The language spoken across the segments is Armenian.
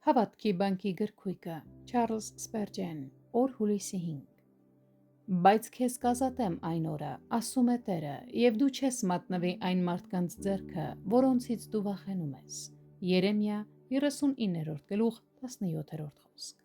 Հավատքի բանկի գրքույկը Չարլզ Սպերջեն, օր հուլիսի 5։ Բայց քեզ կազատեմ այն օրը, ասում է Տերը, եւ դու չես մատնվի այն մարդկանց ձեռքը, որոնցից դու վախենում ես։ Երեմիա 39-րդ գլուխ 17-րդ խոսք։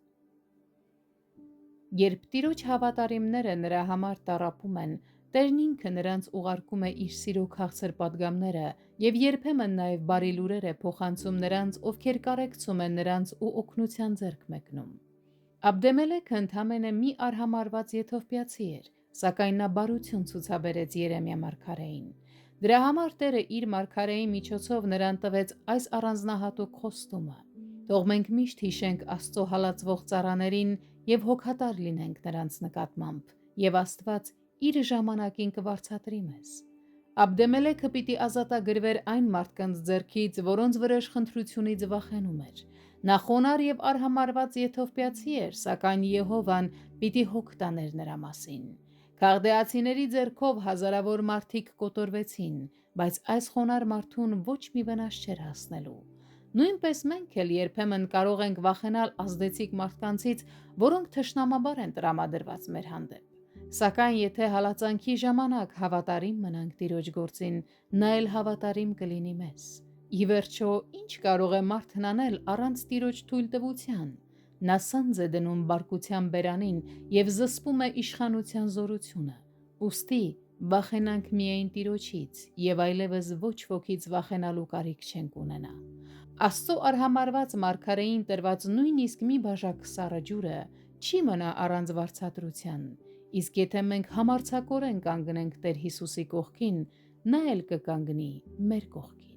Երբ Տիրոջ հավատարիմները նրա համար տառապում են, Տերն ինքը նրանց ուղարկում է իր սիրո քաղցր պատգամները եւ երբեմն նաեւ բարի լուրեր է փոխանցում նրանց, ովքեր կարեկցում են նրանց ու օգնության ձեռք մեկնում։ Աբդեմելեքը ընդամենը մի արհամարված եթովպիացի էր, սակայն նա բարություն ցուցաբերեց Երեմիա մարգարեին։ Դրա համար Տերը իր մարգարեի միջոցով նրան տվեց այս առանձնահատուկ խոստումը. «Թող մենք միշտ հիշենք Աստծո հալածվող ծառաներին եւ հոգատար լինենք նրանց նկատմամբ, եւ Աստված իր ժամանակին կվարձատրի մեզ»։ Աբդեմելեքը պիտի ազատագրվեր այն մարդկանց ձեռքից, որոնց վրեժխնդրությունից վախենում էր։ Նա խոնարհ եւ արհամարված եթովպիացի էր, սակայն Եհովան պիտի հոգ տաներ նրա մասին։ Քաղդեացիների ձեռքով հազարավոր մարդիկ կոտորվեցին, բայց այս խոնարհ մարդուն ոչ մի վնաս չէր հասնելու։ Նույնպես մենք էլ երբեմն կարող ենք վախենալ ազդեցիկ մարդկանցից, որոնք թշնամաբար են տրամադրված մեր հանդեպ։ Սակայն եթե հալածանքի ժամանակ հավատարիմ մնանք Տիրոջ գործին, նա էլ հավատարիմ կլինի մեզ։ Ի վերջո, ինչ կարող է մարդն անել առանց Տիրոջ թույլտվության։ Նա սանձ է դնում բարկության բերանին եւ զսպում է իշխանության զորությունը։ Ուստի վախենանք միայն Տիրոջից եւ այլևս ոչ ոքից վախենալու կարիք չենք ունենա։ Աստծո արհամարված մարգարեին տրված նույնիսկ մի բաժակ սառը ջուրը չի մնա առանց վարձատրության։ Իսկ եթե մենք համարձակորեն կանգնենք Տեր Հիսուսի կողքին, նա էլ կկանգնի մեր կողքին։